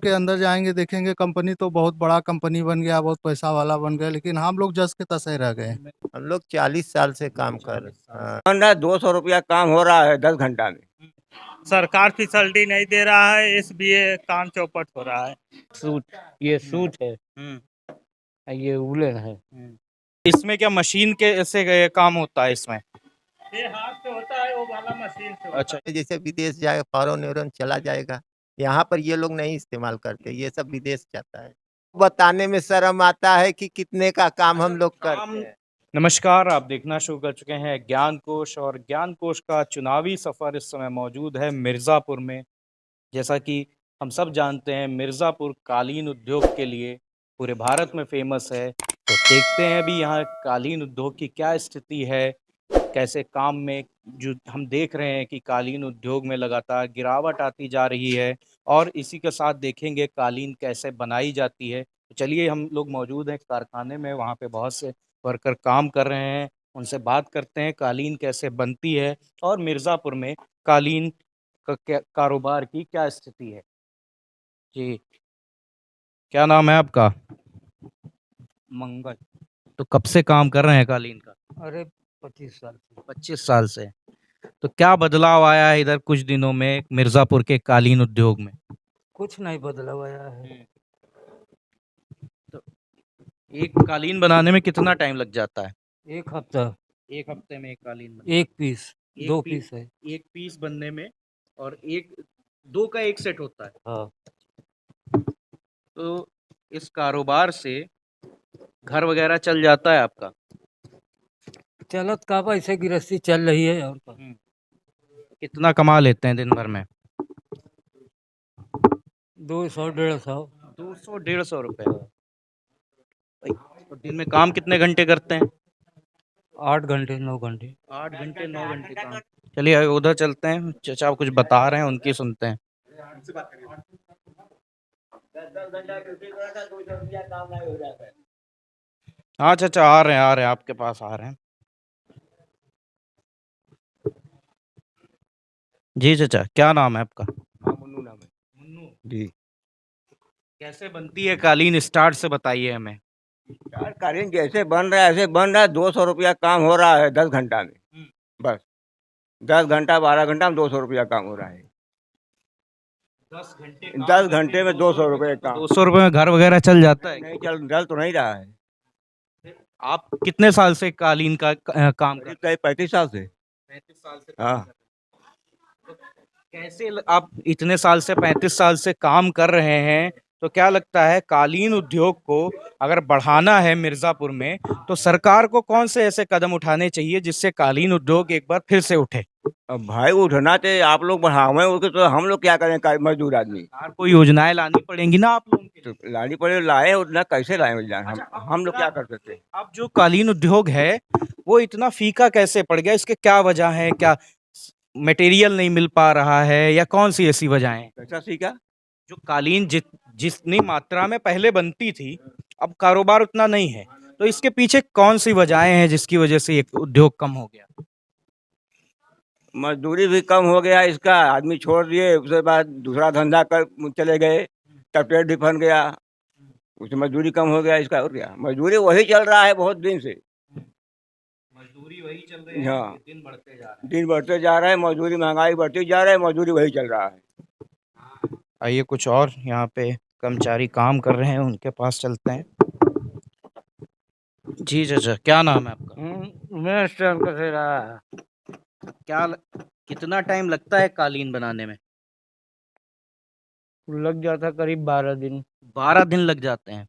के अंदर जाएंगे देखेंगे कंपनी तो बहुत बड़ा कंपनी बन गया, बहुत पैसा वाला बन गया, लेकिन हम लोग जस के तसे रह गए। हम लोग 40 साल से काम कर रहे 40 साल हाँ। से। बन रहा है, 200 रुपया काम हो रहा है 10 घंटा में। सरकार फैसिलिटी नहीं दे रहा है, इसलिए काम चौपट हो रहा है। सूट, ये सूट है, ये उलन है। इसमें क्या मशीन के से काम होता है? इसमें ये हाथ से होता है, वो वाला मशीन से होता अच्छा, जैसे विदेश जाए फॉरेन वॉरेन चला जाएगा, यहाँ पर ये लोग नहीं इस्तेमाल करते, ये सब विदेश जाता है। बताने में शर्म आता है कि कितने का काम हम लोग करते हैं। नमस्कार, आप देखना शुरू कर चुके हैं ज्ञान कोश, और ज्ञान कोश का चुनावी सफर इस समय मौजूद है मिर्ज़ापुर में। जैसा कि हम सब जानते हैं, मिर्ज़ापुर कालीन उद्योग के लिए पूरे भारत में फेमस है। तो देखते हैं अभी यहाँ कालीन उद्योग की क्या स्थिति है, कैसे काम में जो हम देख रहे हैं कि कालीन उद्योग में लगातार गिरावट आती जा रही है, और इसी के साथ देखेंगे कालीन कैसे बनाई जाती है। तो चलिए, हम लोग मौजूद हैं कारखाने में, वहाँ पे बहुत से वर्कर काम कर रहे हैं, उनसे बात करते हैं कालीन कैसे बनती है और मिर्ज़ापुर में कालीन कारोबार की क्या स्थिति है। जी, क्या नाम है आपका? मंगल। तो कब से काम कर रहे हैं कालीन का? अरे 25 साल से। 25 साल से। तो क्या बदलाव आया है इधर कुछ दिनों में मिर्ज़ापुर के कालीन उद्योग में? कुछ नहीं बदलाव आया है। तो एक कालीन बनाने में कितना टाइम लग जाता है? एक हफ्ता, एक हफ्ते में एक कालीन एक पीस, एक 2 पीस है। एक पीस बनने में, और एक दो का एक सेट होता है। हाँ, तो इस कारोबार से घर वगैरह चल जाता है आपका? चलत का बा, ऐसे गृहस्थी चल रही है और का। कितना कमा लेते हैं दिन भर में? 200 150। 200 150 रुपए। तो दिन में काम कितने घंटे करते हैं? 8 घंटे 9 घंटे। 8 घंटे 9 घंटे काम। चलिए उधर चलते हैं, चाचा कुछ बता रहे हैं, उनकी सुनते हैं। हाँ चाचा, आ रहे हैं आपके पास आ रहे हैं। जी चाचा, क्या नाम है आपका? मुन्नू नाम है। मुन्नू। जी। कैसे बनती है कालीन, स्टार्ट से बताइए हमें। यार कालीन जैसे बन रहा है ऐसे बन रहा है, 200 रुपया काम हो रहा है 10 घंटा में। बस 10 घंटा 12 घंटा में 200 रुपया काम हो रहा है। 10 घंटे में 200 रुपये काम। 200 रुपए में घर वगैरह चल जाता है? नहीं चल तो नहीं रहा है। आप कितने साल से कालीन का काम कर रहे हैं? 35 साल से। 35 साल से हाँ। काम कर रहे हैं। तो कैसे आप इतने साल से 35 साल से काम कर रहे हैं, तो क्या लगता है कालीन उद्योग को अगर बढ़ाना है मिर्ज़ापुर में, तो सरकार को कौन से ऐसे कदम उठाने चाहिए जिससे कालीन उद्योग एक बार फिर से उठे? अब भाई उठना चाहिए, आप लोग बढ़ावे उसके, तो हम लोग क्या करें मजदूर आदमी। सरकार को योजनाएं लानी पड़ेंगी ना आप लोगों के लिए। तो लानी पड़े, लाए उतना कैसे लाए हम लोग क्या कर सकते हैं। अब जो कालीन उद्योग है वो इतना फीका कैसे पड़ गया, इसके क्या वजह है? क्या मटेरियल नहीं मिल पा रहा है, या कौन सी ऐसी वजह है? कैसा सीखा? जो कालीन जितनी मात्रा में पहले बनती थी, अब कारोबार उतना नहीं है, तो इसके पीछे कौन सी वजहें हैं जिसकी वजह से ये उद्योग कम हो गया? मजदूरी भी कम हो गया इसका, आदमी छोड़ दिए, उसके बाद दूसरा धंधा कर चले गए, तब पेट भी फन गया, उससे मजदूरी कम हो गया इसका। और क्या, मजदूरी वही चल रहा है बहुत दिन से। मजदूरी वही चल रही है, हाँ। दिन बढ़ते जा रहे दिन बढ़ते जा रहा है, मजदूरी महंगाई बढ़ती जा रहा है, मजदूरी वही चल रहा है। हैं। आइए कुछ और यहाँ पे कर्मचारी काम कर रहे हैं, उनके पास चलते हैं। जी चाचा, क्या नाम है आपका? मैं स्टैंड कर रहा है। कितना टाइम लगता है कालीन बनाने में? लग जाता करीब 12 दिन। 12 दिन लग जाते हैं।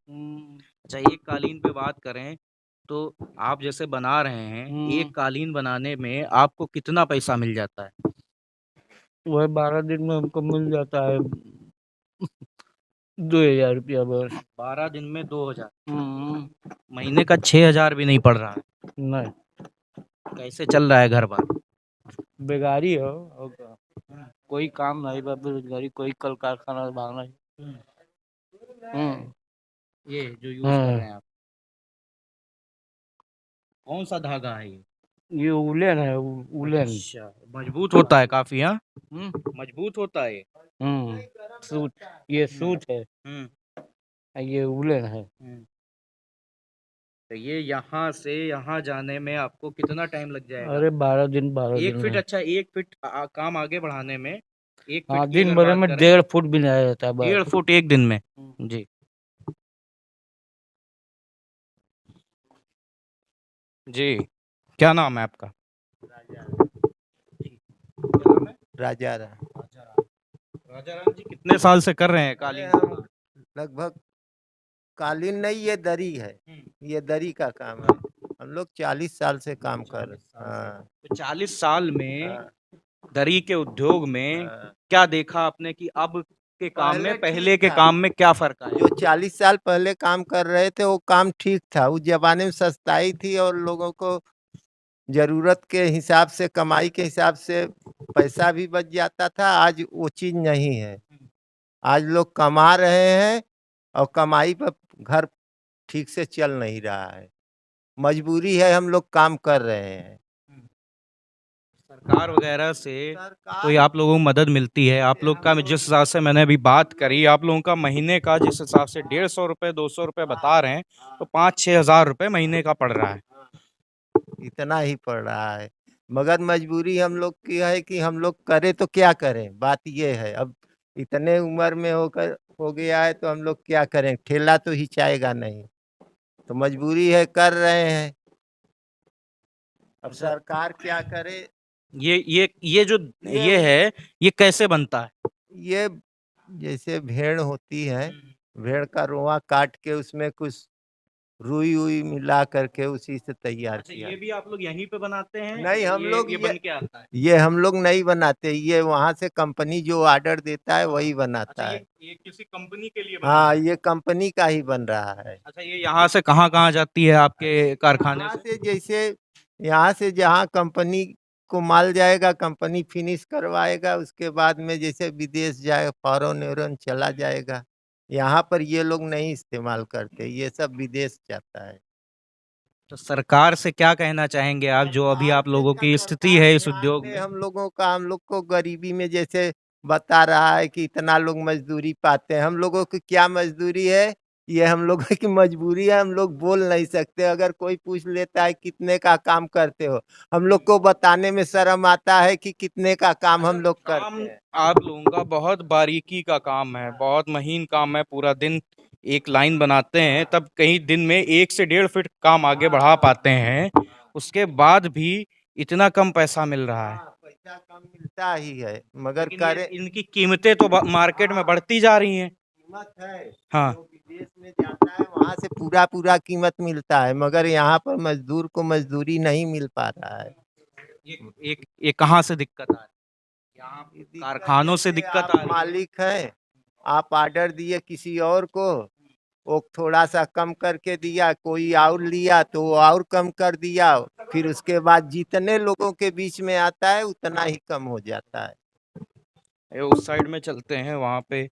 अच्छा, एक कालीन पे बात करें तो आप जैसे बना रहे हैं, एक कालीन बनाने में आपको कितना पैसा मिल जाता है? वह 12 दिन में हमको मिल जाता है 2000 रुपया बस। 12 दिन में 2000? महीने का 6000 भी नहीं पड़ रहा है? नहीं, कैसे चल रहा है घर बार? बेगारी हो और का। कोई काम नहीं बा, बेरोजगारी, कोई कल कारखाना भागना है। ये जो यूज कर रहे हैं आप, कौन सा धागा है ये? ये उलेन है, उलेन। अच्छा, मजबूत होता है काफी, हाँ मजबूत होता है ये। सूट, ये सूट है, ये उलेन है। तो ये यहाँ से यहाँ जाने में आपको कितना टाइम लग जाएगा? अरे 12 दिन एक फीट, में। अच्छा एक फीट काम आगे बढ़ाने में, एक हाँ, फीट की दिन अगर भर बात में करें, 1.5 फुट भी नहीं जाता है, 1.5 फुट एक दिन में। जी जी, क्या नाम है आपका? क्या नाम है? राजा राम। राजा राम जी, कितने साल से कर रहे हैं अरे कालीन का हम काम? लगभग कालीन नहीं, ये दरी है। हम्म, ये दरी का काम है। हम लोग 40 साल से काम कर 40 साल से। हाँ तो 40 साल में हाँ दरी के उद्योग में हाँ। क्या देखा आपने कि अब के काम में पहले पहले ठीक के था। काम में क्या फर्क आया? जो 40 साल पहले काम कर रहे थे वो काम ठीक था। उस जमाने में सस्ताई थी और लोगों को जरूरत के हिसाब से, कमाई के हिसाब से पैसा भी बच जाता था। आज वो चीज नहीं है। आज लोग कमा रहे हैं और कमाई पर घर ठीक से चल नहीं रहा है। मजबूरी है, हम लोग काम कर रहे हैं। सरकार वगैरह से कोई सरकार आप लोगों को मदद मिलती है? आप लोग का जिस हिसाब से मैंने अभी बात करी, आप लोगों का महीने का जिस हिसाब से 150 रुपये 200 रुपये बता रहे हैं, तो 5-6 हज़ार रुपये महीने का पड़ रहा है। इतना ही पड़ रहा है। मगर मजबूरी हम लोग की है कि हम लोग करें तो क्या करें। बात ये है, अब इतने उम्र में होकर हो गया है तो हम लोग क्या करें। ठेला तो हिचाएगा नहीं, तो मजबूरी है, कर रहे हैं। अब सरकार क्या करे। ये जो ये है, ये कैसे बनता है? ये जैसे भेड़ होती है, भेड़ का रोआ काट के उसमें कुछ रुई उई मिला करके उसी से तैयार अच्छा, किया। ये भी आप लोग यहीं पे बनाते हैं? नहीं, हम लोग ये बन के आता है? ये हम लोग नहीं बनाते। ये वहां से कंपनी जो ऑर्डर देता है वही अच्छा, बनाता है। ये किसी कंपनी के लिए बन रहा हाँ, है? ये कंपनी का ही बन रहा है। अच्छा, ये यहाँ से कहाँ कहाँ जाती है आपके कारखाने यहाँ से? से जैसे, यहाँ से जहाँ कंपनी को माल जाएगा, कंपनी फिनिश करवाएगा, उसके बाद में जैसे विदेश जाए, फॉरेन वॉरेन चला जाएगा। यहाँ पर ये लोग नहीं इस्तेमाल करते, ये सब विदेश जाता है। तो सरकार से क्या कहना चाहेंगे आप, जो अभी आप लोगों की स्थिति है इस उद्योग में? हम लोगों का, हम लोग को गरीबी में जैसे बता रहा है कि इतना लोग मजदूरी पाते हैं। हम लोगों की क्या मजदूरी है, ये हम लोगों की मजबूरी है। हम लोग बोल नहीं सकते। अगर कोई पूछ लेता है कितने का काम करते हो, हम लोग को बताने में शर्म आता है कि कितने का काम हम लोग काम करते हैं। आप लोगों का बहुत बारीकी का काम है, बहुत महीन काम है। पूरा दिन एक लाइन बनाते हैं, तब कहीं दिन में 1 से 1.5 फीट काम आगे बढ़ा पाते हैं, उसके बाद भी इतना कम पैसा मिल रहा है। हाँ, पैसा कम मिलता ही है, मगर लेकिन ये करे इनकी कीमतें तो मार्केट में बढ़ती जा रही हैं। कीमत है। हाँ, जो विदेश में जाता है वहां से पूरा पूरा कीमत मिलता है, मगर यहाँ पर मजदूर को मजदूरी नहीं मिल पा रहा है। ये कहाँ से दिक्कत आ रही है? यहाँ ये दिक्कत कारखानों से जैसे दिक्कत आप आ रही है। मालिक हैं, आप ऑर्डर दिए किसी और को, वो थोड़ा सा कम करके दिया, कोई और लिया तो वो और कम कर दिया। फिर उसके बाद जितने लोगों के बीच में आता है उतना ही कम हो जाता है। ये उस साइड में चलते हैं, वहाँ पे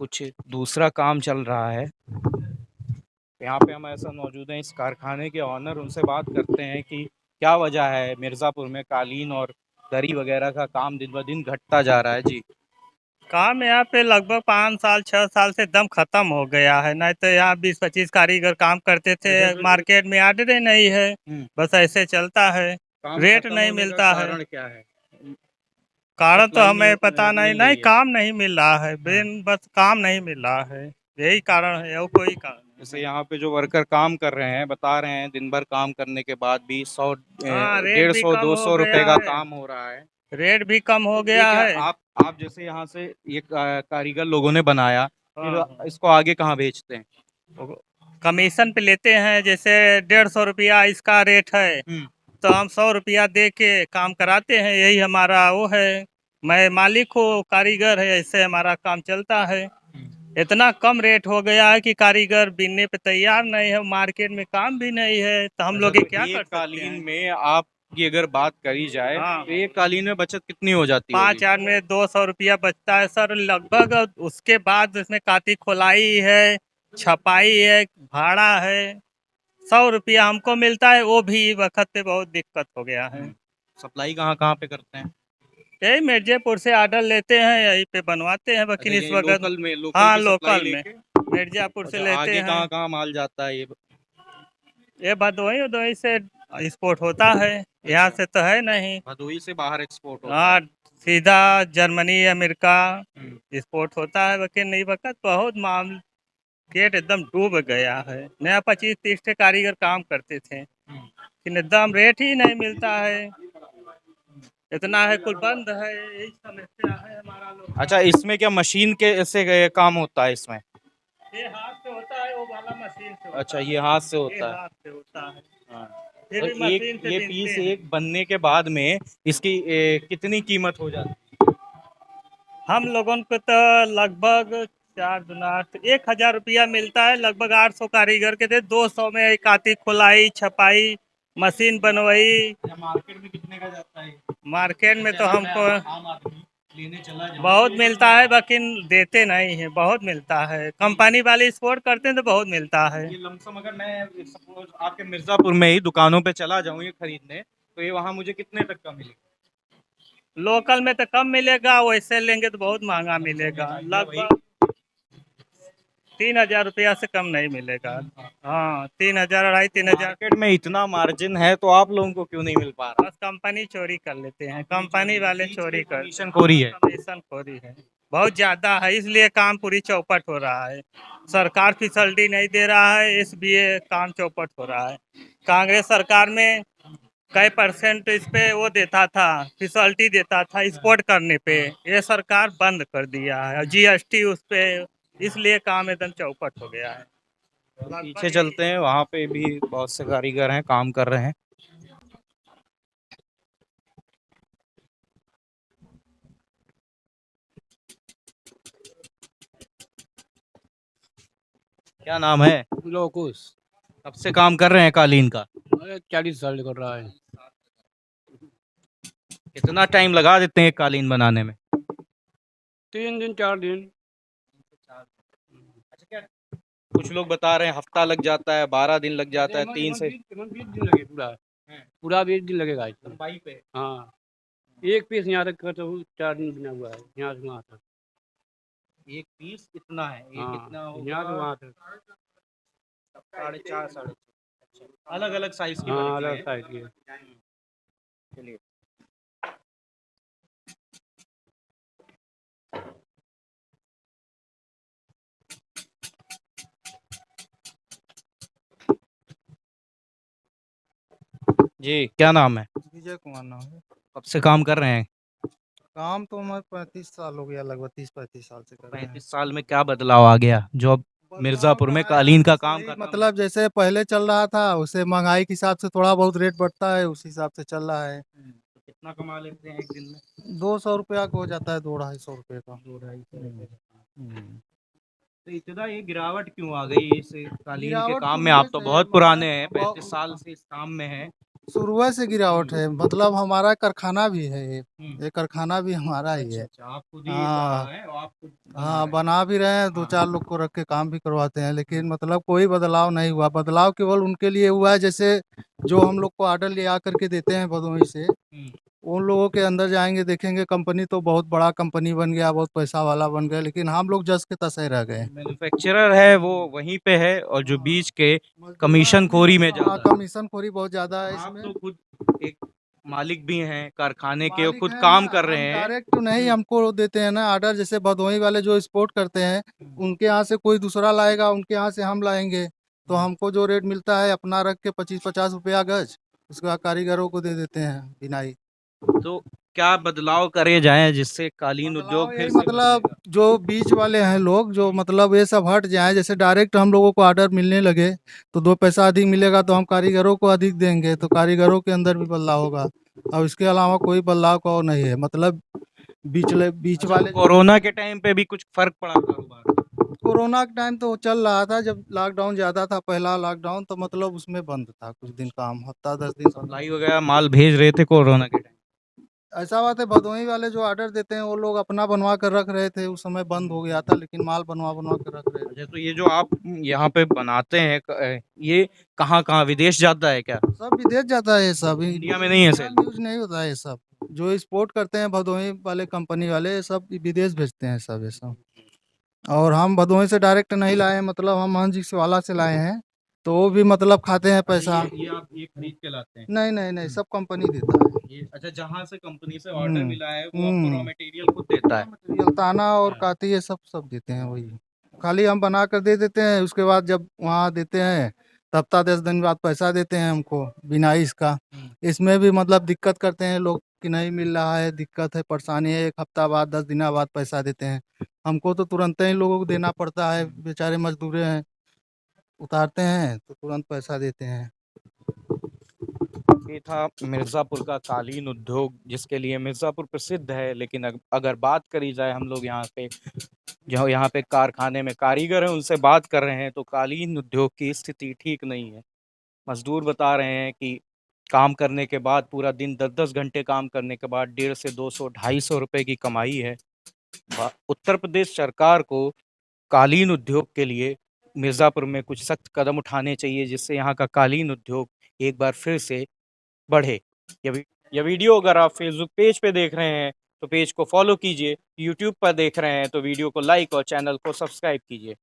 कुछ दूसरा काम चल रहा है। यहाँ पे हम ऐसा मौजूद हैं इस कारखाने के ऑनर, उनसे बात करते हैं कि क्या वजह है मिर्ज़ापुर में कालीन और दरी वगैरह का काम दिन ब दिन घटता जा रहा है। जी, काम यहाँ पे लगभग 5 साल 6 साल से दम खत्म हो गया है। नहीं तो यहाँ 20-25 कारीगर काम करते थे। मार्केट में ऑर्डर नहीं है, बस ऐसे चलता है। काम रेट खत्म नहीं होने का मिलता है। कारण क्या है? कारण तो सप्लाई हमें पता नहीं, मिल नहीं रही है। काम नहीं मिल रहा है। बस काम नहीं मिल रहा है, यही कारण है और कोई कारण नहीं। जैसे यहाँ पे जो वर्कर काम कर रहे हैं, बता रहे हैं दिन भर काम करने के बाद भी 100 हाँ, रेट डेढ़ भी सौ कम दो हो सौ रुपए गया का है। काम हो रहा है। रेट भी कम हो ये गया क्या है। आप जैसे यहाँ से ये कारीगर लोगों ने बनाया, फिर हाँ, इसको आगे कहाँ बेचते हैं? कमीशन पे लेते हैं। जैसे 150 रुपया इसका रेट है, तो हम 100 रुपया दे के काम कराते हैं। यही हमारा वो है। मैं मालिक हूँ, कारीगर है, ऐसे हमारा काम चलता है। इतना कम रेट हो गया है कि कारीगर बिनने पे तैयार नहीं है। मार्केट में काम भी नहीं है, तो हम लोग ये क्या एक कर सकते कालीन हैं। में आपकी अगर बात करी जाए, हाँ, तो एक कालीन में बचत कितनी हो जाती 5 होगी? आठ में 200 रुपया बचता है सर लगभग। उसके बाद उसमें काती खोलाई है, छपाई है, भाड़ा है, 100 रुपया हमको मिलता है, वो भी वक्त पे बहुत दिक्कत हो गया है। सप्लाई कहाँ कहाँ पे करते हैं? यही मिर्जेपुर से ऑर्डर लेते हैं, यहीं पे बनवाते हैं, अच्छा, लेकिन इस यही वक्त लोकल में, लोकल हाँ की सप्लाई लोकल में लेके। मिर्जापुर से अच्छा, लेते आगे हैं। कहाँ कहाँ माल जाता है ये? ये भदोही उदोही से एक्सपोर्ट होता है, यहाँ से तो है नहीं। भदोही से बाहर एक्सपोर्ट होता है। हाँ, सीधा जर्मनी अमेरिका हम्म, एक्सपोर्ट होता है, लेकिन नहीं वक्त बहुत मार्केट एकदम डूब गया है। नया 25-30 ठे कारीगर काम करते थे, लेकिन एकदम रेट ही नहीं मिलता है, इतना है कुल बंद है, यही समस्या है हमारा लोग का। अच्छा, इसमें क्या मशीन के से काम होता है इसमें? ये हाथ से होता है, वो वाला मशीन से होता अच्छा, है। ये हाथ से ये होता है। हाथ से होता है, हाँ। ये तो भी मशीन से ये बीनते पीस हैं। एक बनने के बाद में इसकी कितनी कीमत हो जाती हम लोगों को तो लगभग 4 गुना 1,000 रुपया मिलता है, लगभग 800 कारीगर के थे, 200 में एक आती खुलाई छपाई मशीन बनवाई। है? मार्केट में कितने का जाता है? मार्केट में तो हमको आम आदमी लेने चला जाए बहुत मिलता है, लेकिन देते नहीं है, बहुत मिलता है, कंपनी वाले एक्सपोर्ट करते हैं तो बहुत मिलता है। ये लमसम अगर मैं सपोज आपके मिर्जापुर में ही दुकानों पे चला जाऊं ये खरीदने, तो ये वहां मुझे कितने तक का मिलेगा? लोकल में तो कम मिलेगा, वैसे लेंगे तो बहुत महंगा मिलेगा, लगभग 3,000 रुपया से कम नहीं मिलेगा। हाँ, 3,000 2,500 3,000। मार्केट में इतना मार्जिन है तो आप लोगों को क्यों नहीं मिल पा रहा? बस कंपनी चोरी कर लेते हैं, कंपनी वाले चोरी कर कमीशन खोरी है। कमीशन खोरी है, बहुत ज्यादा है, इसलिए काम पूरी चौपट हो रहा है। सरकार फैसिलिटी नहीं दे रहा है, इसलिए काम चौपट हो रहा है। कांग्रेस सरकार में कई परसेंट इस पे वो देता था, फैसिलिटी देता था एक्सपोर्ट करने पे, ये सरकार बंद कर दिया है, जीएसटी उस पे, इसलिए काम एकदम चौपट हो गया है। पीछे चलते हैं, वहां पे भी बहुत से कारीगर हैं, काम कर रहे हैं। क्या नाम है? लोकुस। कब से काम कर रहे हैं कालीन का? 40 साल कर रहा है। कितना टाइम लगा देते हैं एक कालीन बनाने में? 3 दिन 4 दिन। अच्छा, क्या कुछ लोग बता रहे हैं हफ्ता लग जाता है, 12 दिन लग जाता है, 3 से 20 दिन लगे पूरा। पूरा 20 दिन लगेगा इसमें। लंबाई पे। हाँ, एक पीस यहाँ तक का तो 4 दिन बना हुआ है, यहाँ से वहाँ तक। एक पीस कितना है? ये हाँ, कितना यहाँ से होगा? वहाँ तक। 4.5 साढ़े अलग अलग साइज की हाँ, बनती अलग है। साइज की। चलिए। जी, क्या नाम है? विजय कुमार नाम है। कब से काम कर रहे हैं? काम तो हमारे 35 साल हो गया, लगभग 30-35 साल से कर रहे हैं। 35 साल में क्या बदलाव आ गया जो अब मिर्जापुर में कालीन का काम करना? मतलब जैसे पहले चल रहा था, उसे महंगाई के हिसाब से थोड़ा बहुत रेट बढ़ता है, उस हिसाब से चल रहा है। तो कितना कमा लेते हैं एक दिन में? 200 रुपया का हो जाता है, 200-250 रुपये का। 2-250 तो इतना ये गिरावट क्यों आ गई इस कालीन के गिरावट काम में? शुरुए आप तो से बहुत मतलब पुराने हैं, बहुत- 35 साल से इस काम में हैं। शुरुआत से गिरावट है, मतलब हमारा कारखाना भी है, हम्म। ये कारखाना भी हमारा ही है। अच्छा, आप खुद ही हाँ। बना है और आप खुद बना हाँ, रहे हैं। बना भी रहे हैं, 2-4 लोग को रख के काम भी करवाते हैं, लेकिन मतलब कोई बदलाव नहीं हुआ। बदलाव केवल उनके लिए हुआ है, जैसे जो हम लोग को ऑर्डर ले आकर के देते हैं भदोही से, उन लोगों के अंदर जाएंगे, देखेंगे कंपनी तो बहुत बड़ा कंपनी बन गया, बहुत पैसा वाला बन गया, लेकिन हम लोग जस के तस ही रह गए। मैन्युफैक्चरर है वो वहीं पे है, और जो बीच के कमीशन खोरी में हाँ, ज्यादा है। कमीशन खोरी बहुत ज्यादा है आप इसमें। तो खुद एक मालिक भी हैं कारखाने के, और मालिक खुद हैं काम ना, कर रहे हम हैं। डायरेक्ट नहीं, हमको देते हैं ना ऑर्डर, जैसे भदोही वाले जो एक्सपोर्ट करते हैं, उनके यहाँ से कोई दूसरा लाएगा, उनके यहाँ से हम लाएंगे, तो हमको जो रेट मिलता है अपना रख के 25-50 रुपया गज, उसका कारीगरों को दे देते हैं बिनाई। तो क्या बदलाव करे जाएं जिससे कालीन बदलाव उद्योग फिर यही से मतलब बदलेगा? जो बीच वाले हैं लोग, जो मतलब ये सब हट जाएं, जैसे डायरेक्ट हम लोगों को ऑर्डर मिलने लगे तो 2 पैसा अधिक मिलेगा, तो हम कारीगरों को अधिक देंगे, तो कारीगरों के अंदर भी बदलाव होगा। और इसके अलावा कोई बदलाव का और नहीं है, मतलब बीच वाले कोरोना के टाइम पे भी कुछ फर्क पड़ा कारोबार? कोरोना के टाइम तो चल रहा था, जब लॉकडाउन ज़्यादा था, पहला लॉकडाउन, तो मतलब उसमें बंद था कुछ दिन काम, हफ्ता 10 दिन। सप्लाई वगैरह माल भेज रहे थे कोरोना के टाइम? ऐसा बात है, भदोही वाले जो ऑर्डर देते हैं वो लोग अपना बनवा कर रख रहे थे, उस समय बंद हो गया था, लेकिन माल बनवा बनवा कर रख रहे थे। अच्छा, तो ये जो आप यहाँ पे बनाते हैं ये कहाँ कहाँ विदेश जाता है क्या? सब विदेश जाता है ये सब, इंडिया में नहीं है सेल? यूज नहीं होता है ये सब। जो एक्सपोर्ट करते हैं भदोही वाले कंपनी वाले, ये सब विदेश भेजते हैं सब ये सब। और हम भदोही से डायरेक्ट नहीं लाए हैं, मतलब हम हंस वाला से लाए हैं, तो वो भी मतलब खाते हैं पैसा। ये आप ये खरीद के लाते हैं? नहीं नहीं नहीं, सब कंपनी देता है। ये अच्छा, जहाँ से कंपनी से ऑर्डर हम्म, मिला है वो आपको रॉ हम्म। मटेरियल खुद देता है? मटेरियल ताना और काती ये सब सब देते हैं वही, खाली हम बना कर दे देते हैं, उसके बाद जब वहाँ देते हैं तो हफ्ता 10 दिन बाद पैसा देते हैं हमको बिना इसका। इसमें भी मतलब दिक्कत करते हैं लोग कि नहीं मिल रहा है, दिक्कत है, परेशानी है, 1 हफ्ता बाद 10 दिन बाद पैसा देते हैं। हमको तो तुरंत ही लोगों को देना पड़ता है, बेचारे मजदूर हैं, उतारते हैं तो तुरंत पैसा देते हैं। ये था मिर्ज़ापुर का कालीन उद्योग, जिसके लिए मिर्ज़ापुर प्रसिद्ध है। लेकिन अगर बात करी जाए, हम लोग यहाँ पे जो यहाँ पे कारखाने में कारीगर हैं उनसे बात कर रहे हैं, तो कालीन उद्योग की स्थिति ठीक नहीं है। मजदूर बता रहे हैं कि काम करने के बाद, पूरा दिन 10-10 घंटे काम करने के बाद 150 से 200 250 रुपए की कमाई है। उत्तर प्रदेश सरकार को कालीन उद्योग के लिए मिर्ज़ापुर में कुछ सख्त कदम उठाने चाहिए, जिससे यहाँ का कालीन उद्योग एक बार फिर से बढ़े। यह वीडियो अगर आप फेसबुक पेज पे देख रहे हैं तो पेज को फॉलो कीजिए, यूट्यूब पर देख रहे हैं तो वीडियो को लाइक और चैनल को सब्सक्राइब कीजिए।